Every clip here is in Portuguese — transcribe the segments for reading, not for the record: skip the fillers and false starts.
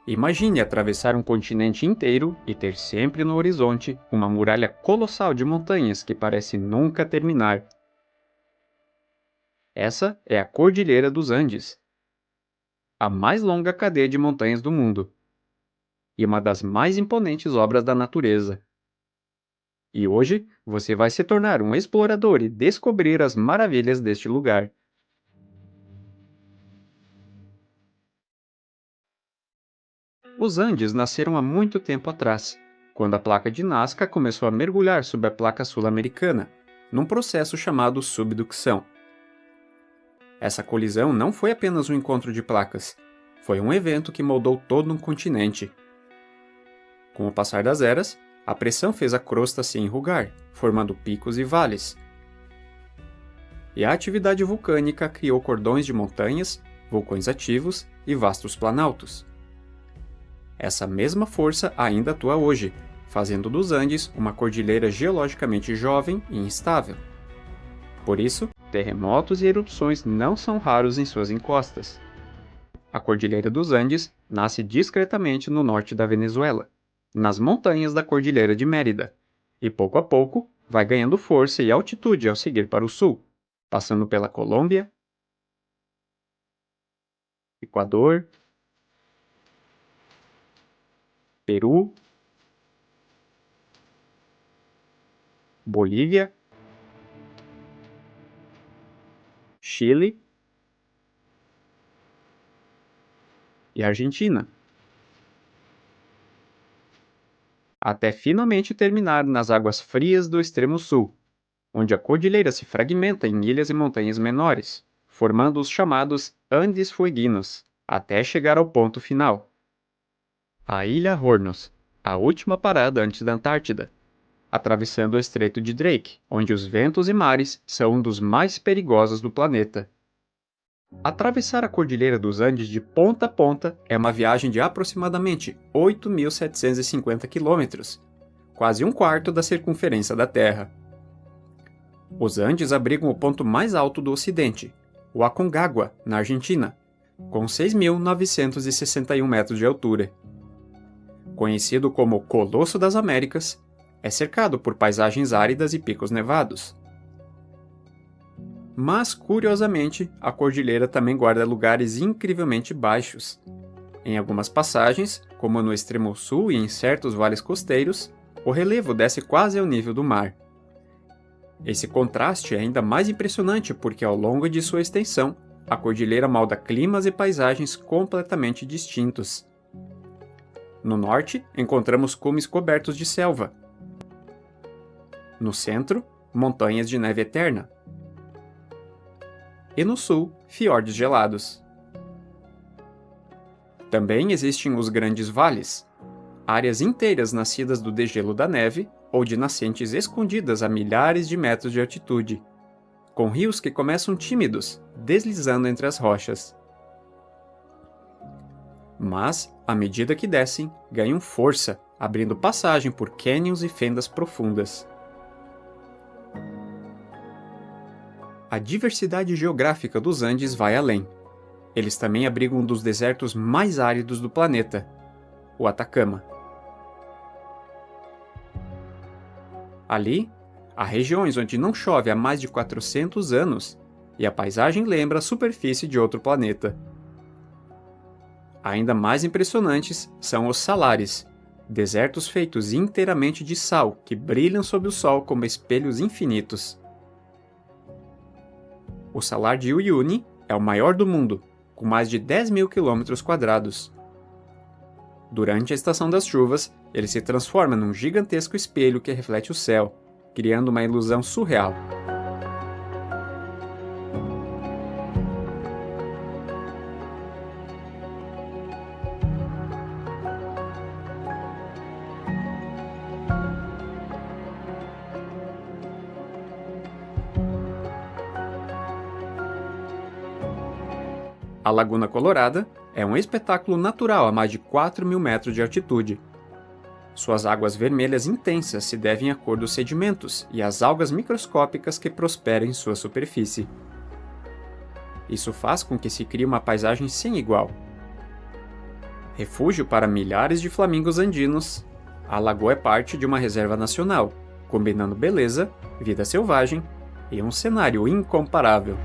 Imagine atravessar um continente inteiro e ter sempre no horizonte uma muralha colossal de montanhas que parece nunca terminar. Essa é a Cordilheira dos Andes, a mais longa cadeia de montanhas do mundo e uma das mais imponentes obras da natureza. E hoje você vai se tornar um explorador e descobrir as maravilhas deste lugar. Os Andes nasceram há muito tempo atrás, quando a placa de Nazca começou a mergulhar sob a placa sul-americana, num processo chamado subducção. Essa colisão não foi apenas um encontro de placas, foi um evento que moldou todo um continente. Com o passar das eras, a pressão fez a crosta se enrugar, formando picos e vales. E a atividade vulcânica criou cordões de montanhas, vulcões ativos e vastos planaltos. Essa mesma força ainda atua hoje, fazendo dos Andes uma cordilheira geologicamente jovem e instável. Por isso, terremotos e erupções não são raros em suas encostas. A Cordilheira dos Andes nasce discretamente no norte da Venezuela, nas montanhas da Cordilheira de Mérida, e pouco a pouco vai ganhando força e altitude ao seguir para o sul, passando pela Colômbia, Equador, Peru, Bolívia, Chile e Argentina, até finalmente terminar nas águas frias do extremo sul, onde a cordilheira se fragmenta em ilhas e montanhas menores, formando os chamados Andes Fueguinos, até chegar ao ponto final. A Ilha Hornos, a última parada antes da Antártida, atravessando o Estreito de Drake, onde os ventos e mares são um dos mais perigosos do planeta. Atravessar a Cordilheira dos Andes de ponta a ponta é uma viagem de aproximadamente 8.750 km, quase um quarto da circunferência da Terra. Os Andes abrigam o ponto mais alto do Ocidente, o Aconcagua, na Argentina, com 6.961 metros de altura. Conhecido como Colosso das Américas, é cercado por paisagens áridas e picos nevados. Mas, curiosamente, a cordilheira também guarda lugares incrivelmente baixos. Em algumas passagens, como no extremo sul e em certos vales costeiros, o relevo desce quase ao nível do mar. Esse contraste é ainda mais impressionante porque, ao longo de sua extensão, a cordilheira molda climas e paisagens completamente distintos. No norte, encontramos cumes cobertos de selva. No centro, montanhas de neve eterna. E no sul, fiordes gelados. Também existem os grandes vales, áreas inteiras nascidas do degelo da neve ou de nascentes escondidas a milhares de metros de altitude, com rios que começam tímidos, deslizando entre as rochas. Mas, à medida que descem, ganham força, abrindo passagem por cânions e fendas profundas. A diversidade geográfica dos Andes vai além. Eles também abrigam um dos desertos mais áridos do planeta, o Atacama. Ali, há regiões onde não chove há mais de 400 anos e a paisagem lembra a superfície de outro planeta. Ainda mais impressionantes são os salares, desertos feitos inteiramente de sal que brilham sob o sol como espelhos infinitos. O Salar de Uyuni é o maior do mundo, com mais de 10.000 km². Durante a estação das chuvas, ele se transforma num gigantesco espelho que reflete o céu, criando uma ilusão surreal. A Laguna Colorada é um espetáculo natural a mais de 4.000 metros de altitude. Suas águas vermelhas intensas se devem à cor dos sedimentos e às algas microscópicas que prosperam em sua superfície. Isso faz com que se crie uma paisagem sem igual. Refúgio para milhares de flamingos andinos, a lagoa é parte de uma reserva nacional, combinando beleza, vida selvagem e um cenário incomparável.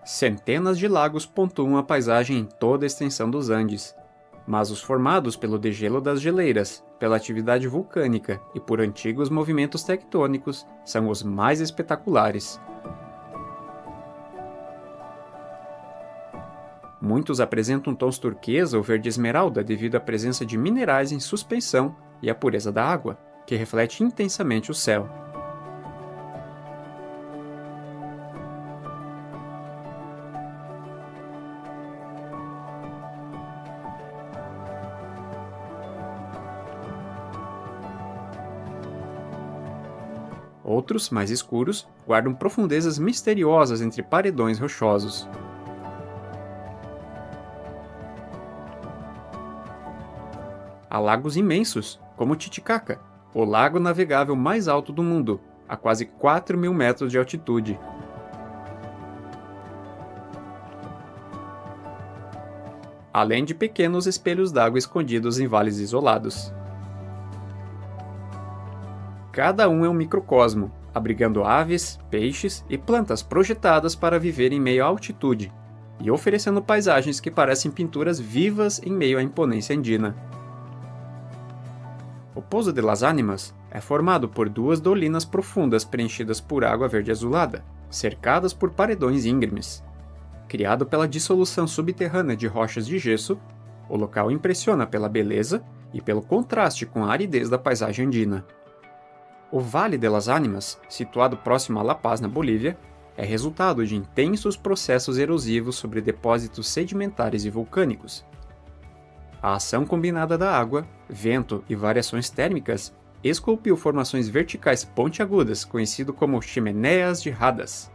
Centenas de lagos pontuam a paisagem em toda a extensão dos Andes, mas os formados pelo degelo das geleiras, pela atividade vulcânica e por antigos movimentos tectônicos são os mais espetaculares. Muitos apresentam tons turquesa ou verde esmeralda devido à presença de minerais em suspensão e à pureza da água, que reflete intensamente o céu. Outros, mais escuros, guardam profundezas misteriosas entre paredões rochosos. Há lagos imensos, como o Titicaca, o lago navegável mais alto do mundo, a quase 4.000 metros de altitude. Além de pequenos espelhos d'água escondidos em vales isolados. Cada um é um microcosmo, abrigando aves, peixes e plantas projetadas para viver em meio à altitude, e oferecendo paisagens que parecem pinturas vivas em meio à imponência andina. O Poço de las Ánimas é formado por duas dolinas profundas preenchidas por água verde azulada, cercadas por paredões íngremes. Criado pela dissolução subterrânea de rochas de gesso, o local impressiona pela beleza e pelo contraste com a aridez da paisagem andina. O Vale de las Ánimas, situado próximo a La Paz, na Bolívia, é resultado de intensos processos erosivos sobre depósitos sedimentares e vulcânicos. A ação combinada da água, vento e variações térmicas esculpiu formações verticais pontiagudas, conhecido como chimenéas de Hadas.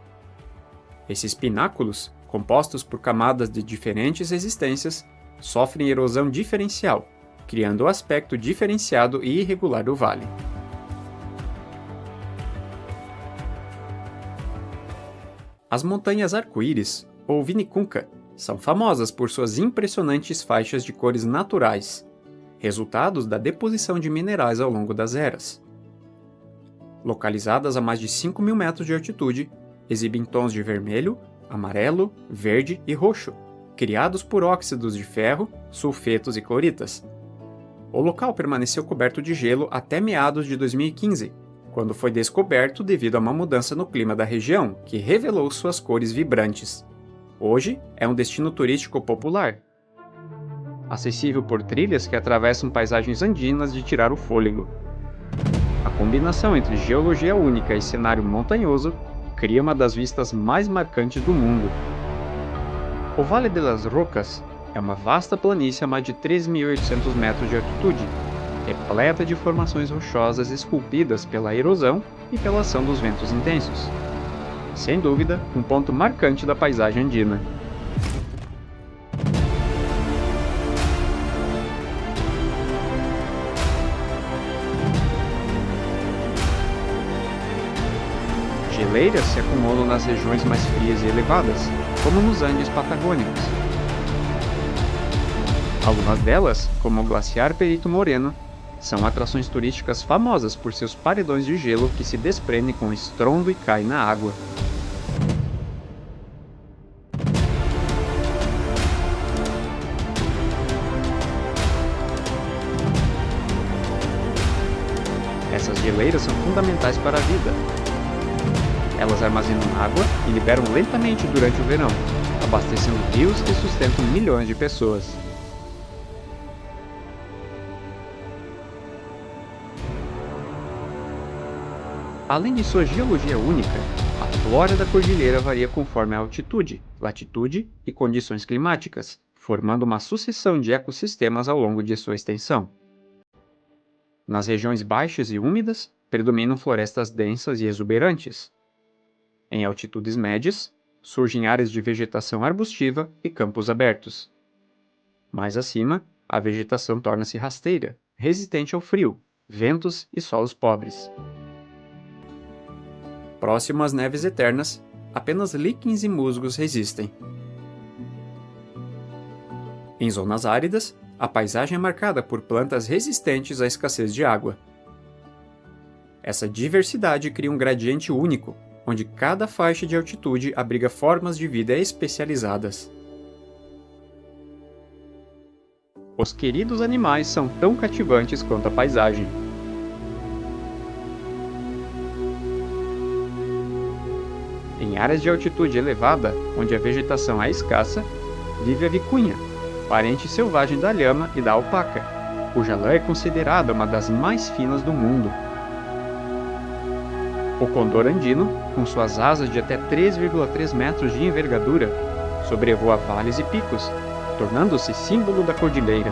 Esses pináculos, compostos por camadas de diferentes resistências, sofrem erosão diferencial, criando o aspecto diferenciado e irregular do vale. As montanhas arco-íris, ou Vinicunca, são famosas por suas impressionantes faixas de cores naturais, resultados da deposição de minerais ao longo das eras. Localizadas a mais de 5.000 metros de altitude, exibem tons de vermelho, amarelo, verde e roxo, criados por óxidos de ferro, sulfetos e cloritas. O local permaneceu coberto de gelo até meados de 2015, quando foi descoberto devido a uma mudança no clima da região, que revelou suas cores vibrantes. Hoje, é um destino turístico popular, acessível por trilhas que atravessam paisagens andinas de tirar o fôlego. A combinação entre geologia única e cenário montanhoso cria uma das vistas mais marcantes do mundo. O Vale de las Rocas é uma vasta planície a mais de 3.800 metros de altitude, repleta de formações rochosas esculpidas pela erosão e pela ação dos ventos intensos. Sem dúvida, um ponto marcante da paisagem andina. Geleiras se acumulam nas regiões mais frias e elevadas, como nos Andes patagônicos. Algumas delas, como o Glaciar Perito Moreno, são atrações turísticas famosas por seus paredões de gelo que se desprendem com estrondo e caem na água. Essas geleiras são fundamentais para a vida. Elas armazenam água e liberam lentamente durante o verão, abastecendo rios que sustentam milhões de pessoas. Além de sua geologia única, a flora da cordilheira varia conforme a altitude, latitude e condições climáticas, formando uma sucessão de ecossistemas ao longo de sua extensão. Nas regiões baixas e úmidas, predominam florestas densas e exuberantes. Em altitudes médias, surgem áreas de vegetação arbustiva e campos abertos. Mais acima, A vegetação torna-se rasteira, resistente ao frio, ventos e solos pobres. Próximo às neves eternas, apenas líquens e musgos resistem. Em zonas áridas, a paisagem é marcada por plantas resistentes à escassez de água. Essa diversidade cria um gradiente único, onde cada faixa de altitude abriga formas de vida especializadas. Os queridos animais são tão cativantes quanto a paisagem. Em áreas de altitude elevada, onde a vegetação é escassa, vive a vicunha, parente selvagem da lhama e da alpaca, cuja lã é considerada uma das mais finas do mundo. O condor andino, com suas asas de até 3,3 metros de envergadura, sobrevoa vales e picos, tornando-se símbolo da cordilheira.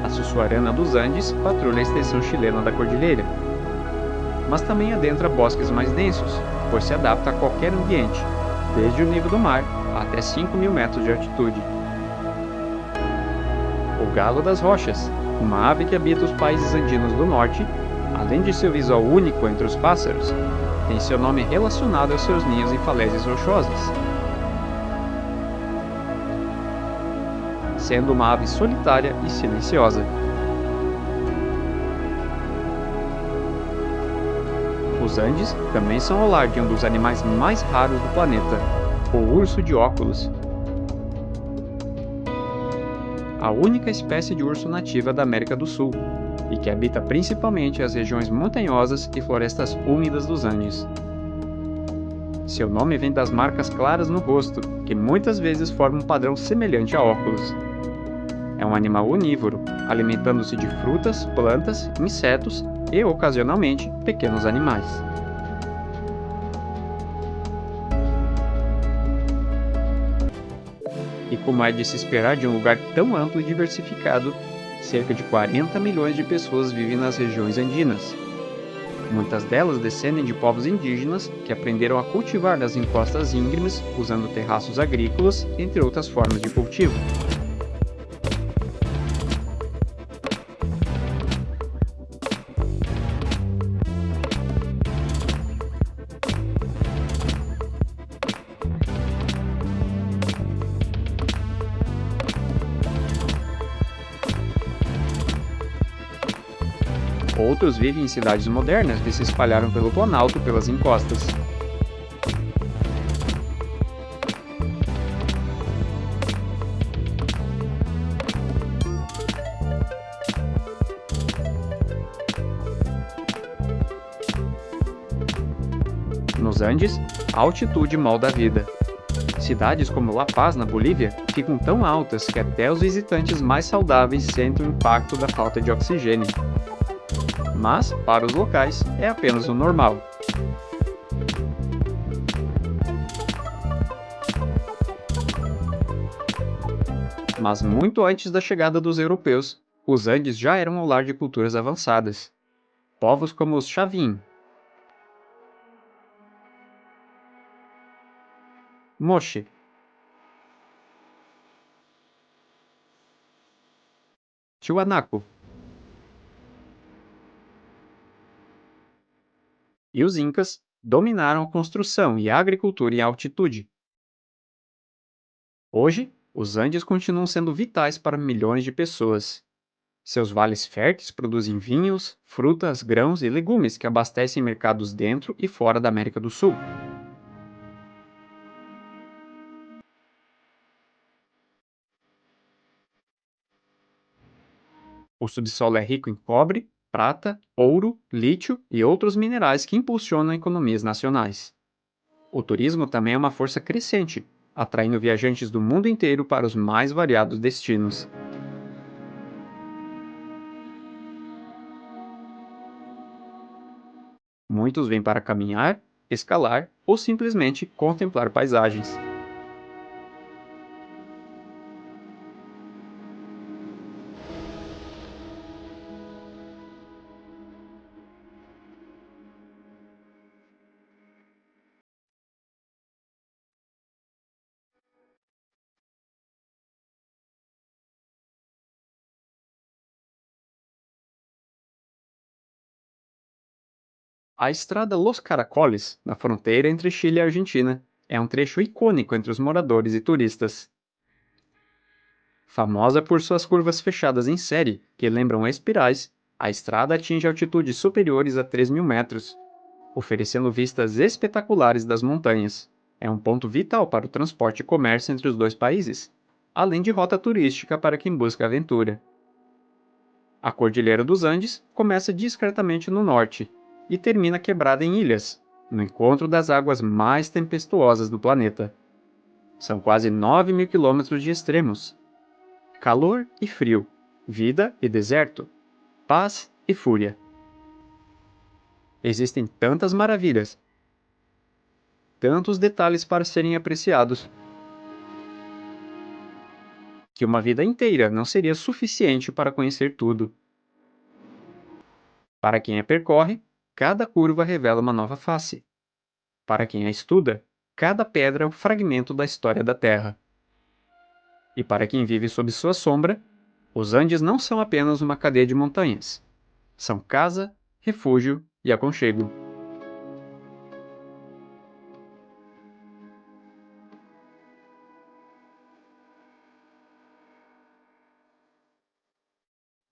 A sussuarana dos Andes patrulha a extensão chilena da cordilheira, mas também adentra bosques mais densos, pois se adapta a qualquer ambiente, desde o nível do mar até 5.000 metros de altitude. O galo das rochas, uma ave que habita os países andinos do norte, além de seu visual único entre os pássaros, tem seu nome relacionado aos seus ninhos em falésias rochosas. Sendo uma ave solitária e silenciosa. Os Andes também são o lar de um dos animais mais raros do planeta, o urso de óculos. A única espécie de urso nativa da América do Sul, e que habita principalmente as regiões montanhosas e florestas úmidas dos Andes. Seu nome vem das marcas claras no rosto, que muitas vezes formam um padrão semelhante a óculos. É um animal onívoro, alimentando-se de frutas, plantas, insetos e, ocasionalmente, pequenos animais. E como é de se esperar de um lugar tão amplo e diversificado, cerca de 40 milhões de pessoas vivem nas regiões andinas. Muitas delas descendem de povos indígenas que aprenderam a cultivar nas encostas íngremes usando terraços agrícolas, entre outras formas de cultivo. Outros vivem em cidades modernas que se espalharam pelo Planalto pelas encostas. Nos Andes, a altitude molda a vida. Cidades como La Paz, na Bolívia, ficam tão altas que até os visitantes mais saudáveis sentem o impacto da falta de oxigênio. Mas, para os locais, é apenas o normal. Mas muito antes da chegada dos europeus, os Andes já eram o lar de culturas avançadas. Povos como os Chavin, Moche, Tiwanaku e os Incas dominaram a construção e a agricultura em altitude. Hoje, os Andes continuam sendo vitais para milhões de pessoas. Seus vales férteis produzem vinhos, frutas, grãos e legumes que abastecem mercados dentro e fora da América do Sul. O subsolo é rico em cobre, prata, ouro, lítio e outros minerais que impulsionam economias nacionais. O turismo também é uma força crescente, atraindo viajantes do mundo inteiro para os mais variados destinos. Muitos vêm para caminhar, escalar ou simplesmente contemplar paisagens. A estrada Los Caracoles, na fronteira entre Chile e Argentina, é um trecho icônico entre os moradores e turistas. Famosa por suas curvas fechadas em série, que lembram espirais, a estrada atinge altitudes superiores a 3.000 metros, oferecendo vistas espetaculares das montanhas. É um ponto vital para o transporte e comércio entre os dois países, além de rota turística para quem busca aventura. A Cordilheira dos Andes começa discretamente no norte e termina quebrada em ilhas, no encontro das águas mais tempestuosas do planeta. São quase 9.000 quilômetros de extremos: calor e frio, vida e deserto, paz e fúria. Existem tantas maravilhas, tantos detalhes para serem apreciados, que uma vida inteira não seria suficiente para conhecer tudo. Para quem a percorre, cada curva revela uma nova face. Para quem a estuda, cada pedra é um fragmento da história da Terra. E para quem vive sob sua sombra, os Andes não são apenas uma cadeia de montanhas. São casa, refúgio e aconchego.